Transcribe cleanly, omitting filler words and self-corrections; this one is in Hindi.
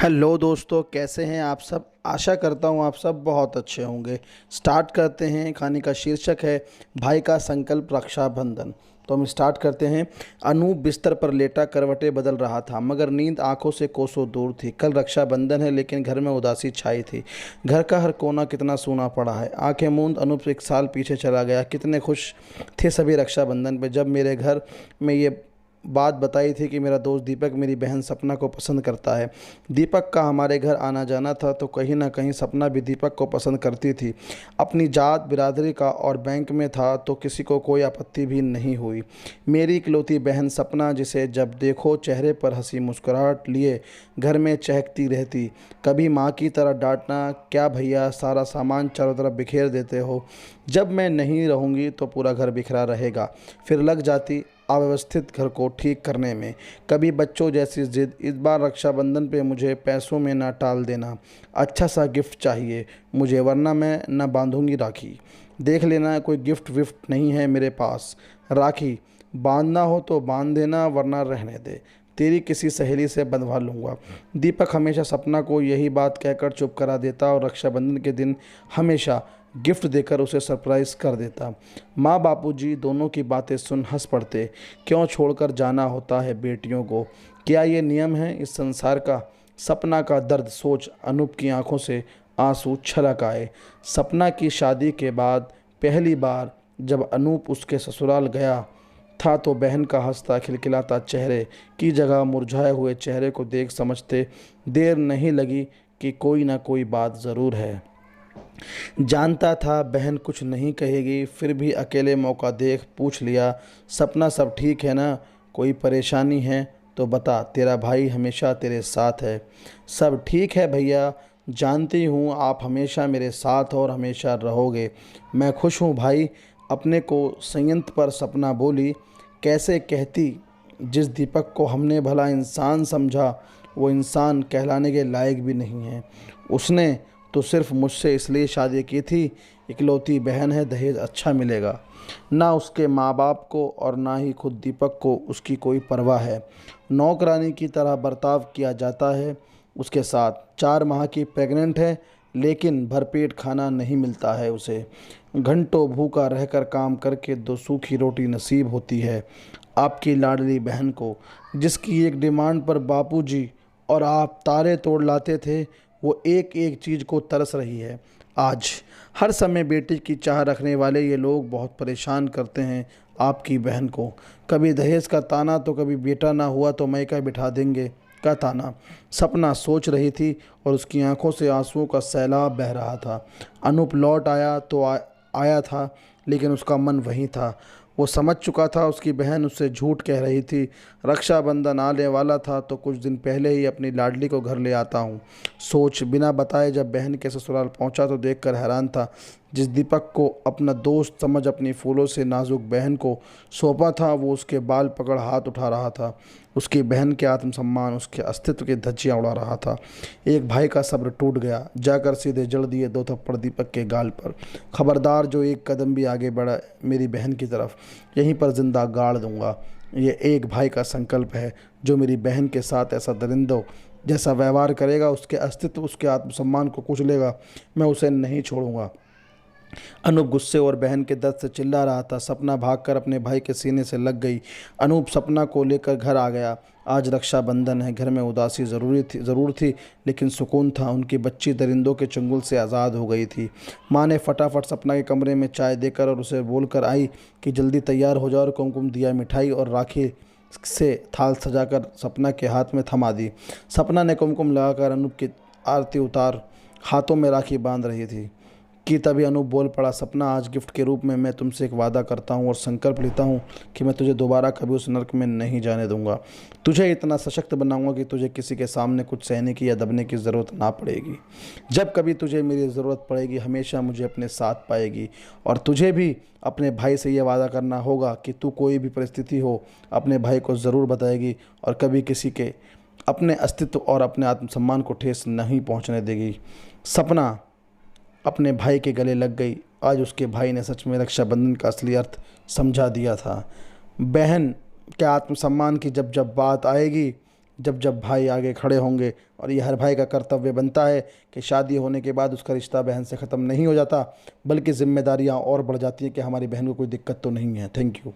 हेलो दोस्तों, कैसे हैं आप सब। आशा करता हूं आप सब बहुत अच्छे होंगे। स्टार्ट करते हैं। कहानी का शीर्षक है भाई का संकल्प रक्षाबंधन। तो हम स्टार्ट करते हैं। अनूप बिस्तर पर लेटा करवटें बदल रहा था, मगर नींद आंखों से कोसों दूर थी। कल रक्षाबंधन है, लेकिन घर में उदासी छाई थी। घर का हर कोना कितना सूना पड़ा है। आंखें मूंद अनूप एक साल पीछे चला गया। कितने खुश थे सभी रक्षाबंधन पे, जब मेरे घर में ये बात बताई थी कि मेरा दोस्त दीपक मेरी बहन सपना को पसंद करता है। दीपक का हमारे घर आना जाना था, तो कहीं ना कहीं सपना भी दीपक को पसंद करती थी। अपनी जात बिरादरी का और बैंक में था, तो किसी को कोई आपत्ति भी नहीं हुई। मेरी इकलौती बहन सपना, जिसे जब देखो चेहरे पर हंसी मुस्कुराहट लिए घर में चहकती रहती। कभी माँ की तरह डांटना, क्या भैया सारा सामान चारों तरफ बिखेर देते हो, जब मैं नहीं रहूँगी तो पूरा घर बिखरा रहेगा। फिर लग जाती अव्यवस्थित घर को ठीक करने में। कभी बच्चों जैसी जिद, इस बार रक्षाबंधन पे मुझे पैसों में ना टाल देना, अच्छा सा गिफ्ट चाहिए मुझे, वरना मैं न बांधूंगी राखी। देख लेना, कोई गिफ्ट विफ्ट नहीं है मेरे पास। राखी बांधना हो तो बांध देना, वरना रहने दे, तेरी किसी सहेली से बंधवा लूँगा। दीपक हमेशा सपना को यही बात कहकर चुप करा देता और रक्षाबंधन के दिन हमेशा गिफ्ट देकर उसे सरप्राइज कर देता। माँ बापूजी दोनों की बातें सुन हंस पड़ते। क्यों छोड़कर जाना होता है बेटियों को, क्या ये नियम है इस संसार का। सपना का दर्द सोच अनूप की आंखों से आंसू छलक आए। सपना की शादी के बाद पहली बार जब अनूप उसके ससुराल गया था, तो बहन का हंसता खिलखिलाता चेहरे की जगह मुरझाए हुए चेहरे को देख समझते देर नहीं लगी कि कोई ना कोई बात ज़रूर है। जानता था बहन कुछ नहीं कहेगी, फिर भी अकेले मौका देख पूछ लिया, सपना सब ठीक है ना, कोई परेशानी है तो बता, तेरा भाई हमेशा तेरे साथ है। सब ठीक है भैया, जानती हूँ आप हमेशा मेरे साथ और हमेशा रहोगे। मैं खुश हूँ भाई। अपने को संयंत्र पर सपना बोली। कैसे कहती, जिस दीपक को हमने भला इंसान समझा, वो इंसान कहलाने के लायक भी नहीं है। उसने तो सिर्फ मुझसे इसलिए शादी की थी, इकलौती बहन है, दहेज अच्छा मिलेगा। ना उसके माँ बाप को और ना ही खुद दीपक को उसकी कोई परवाह है। नौकरानी की तरह बर्ताव किया जाता है उसके साथ। 4 माह की प्रेग्नेंट है, लेकिन भरपेट खाना नहीं मिलता है उसे। घंटों भूखा रहकर काम करके 2 सूखी रोटी नसीब होती है आपकी लाडली बहन को, जिसकी एक डिमांड पर बापूजी और आप तारे तोड़ लाते थे, वो एक एक चीज़ को तरस रही है आज। हर समय बेटी की चाह रखने वाले ये लोग बहुत परेशान करते हैं आपकी बहन को। कभी दहेज का ताना, तो कभी बेटा ना हुआ तो मैका बिठा देंगे का ताना। सपना सोच रही थी और उसकी आंखों से आंसुओं का सैलाब बह रहा था। अनूप लौट आया तो आया था, लेकिन उसका मन वहीं था। वो समझ चुका था उसकी बहन उससे झूठ कह रही थी। रक्षाबंधन आने वाला था, तो कुछ दिन पहले ही अपनी लाडली को घर ले आता हूँ सोच बिना बताए जब बहन के ससुराल पहुँचा, तो देखकर हैरान था। जिस दीपक को अपना दोस्त समझ अपनी फूलों से नाजुक बहन को सौंपा था, वो उसके बाल पकड़ हाथ उठा रहा था। उसकी बहन के आत्मसम्मान, उसके अस्तित्व की धज्जियाँ उड़ा रहा था। एक भाई का सब्र टूट गया। जाकर सीधे जड़ दिए 2 थप्पड़ दीपक के गाल पर। खबरदार, जो एक कदम भी आगे बढ़ा मेरी बहन की तरफ, यहीं पर जिंदा गाड़ दूंगा। ये एक भाई का संकल्प है। जो मेरी बहन के साथ ऐसा दरिंदों जैसा व्यवहार करेगा, उसके अस्तित्व, उसके आत्मसम्मान को कुचलेगा, मैं उसे नहीं छोड़ूंगा। अनूप गुस्से और बहन के दर्द से चिल्ला रहा था। सपना भागकर अपने भाई के सीने से लग गई। अनूप सपना को लेकर घर आ गया। आज रक्षाबंधन है। घर में उदासी ज़रूर थी, लेकिन सुकून था। उनकी बच्ची दरिंदों के चंगुल से आज़ाद हो गई थी। माँ ने फटाफट सपना के कमरे में चाय देकर और उसे बोलकर आई कि जल्दी तैयार हो जाओ, और कुमकुम दिया, मिठाई और राखी से थाल सजाकर सपना के हाथ में थमा दी। सपना ने कुमकुम लगाकर अनूप की आरती उतार हाथों में राखी बांध रही थी कि तभी अनूप बोल पड़ा, सपना, आज गिफ्ट के रूप में मैं तुमसे एक वादा करता हूँ और संकल्प लेता हूँ कि मैं तुझे दोबारा कभी उस नर्क में नहीं जाने दूंगा। तुझे इतना सशक्त बनाऊंगा कि तुझे किसी के सामने कुछ सहने की या दबने की ज़रूरत ना पड़ेगी। जब कभी तुझे मेरी ज़रूरत पड़ेगी, हमेशा मुझे अपने साथ पाएगी। और तुझे भी अपने भाई से यह वादा करना होगा कि तू कोई भी परिस्थिति हो, अपने भाई को ज़रूर बताएगी और कभी किसी के अपने अस्तित्व और अपने आत्मसम्मान को ठेस नहीं पहुँचने देगी। सपना अपने भाई के गले लग गई। आज उसके भाई ने सच में रक्षाबंधन का असली अर्थ समझा दिया था। बहन के आत्मसम्मान की जब जब बात आएगी, जब जब भाई आगे खड़े होंगे। और ये हर भाई का कर्तव्य बनता है कि शादी होने के बाद उसका रिश्ता बहन से ख़त्म नहीं हो जाता, बल्कि जिम्मेदारियाँ और बढ़ जाती हैं कि हमारी बहन को कोई दिक्कत तो नहीं है। Thank you.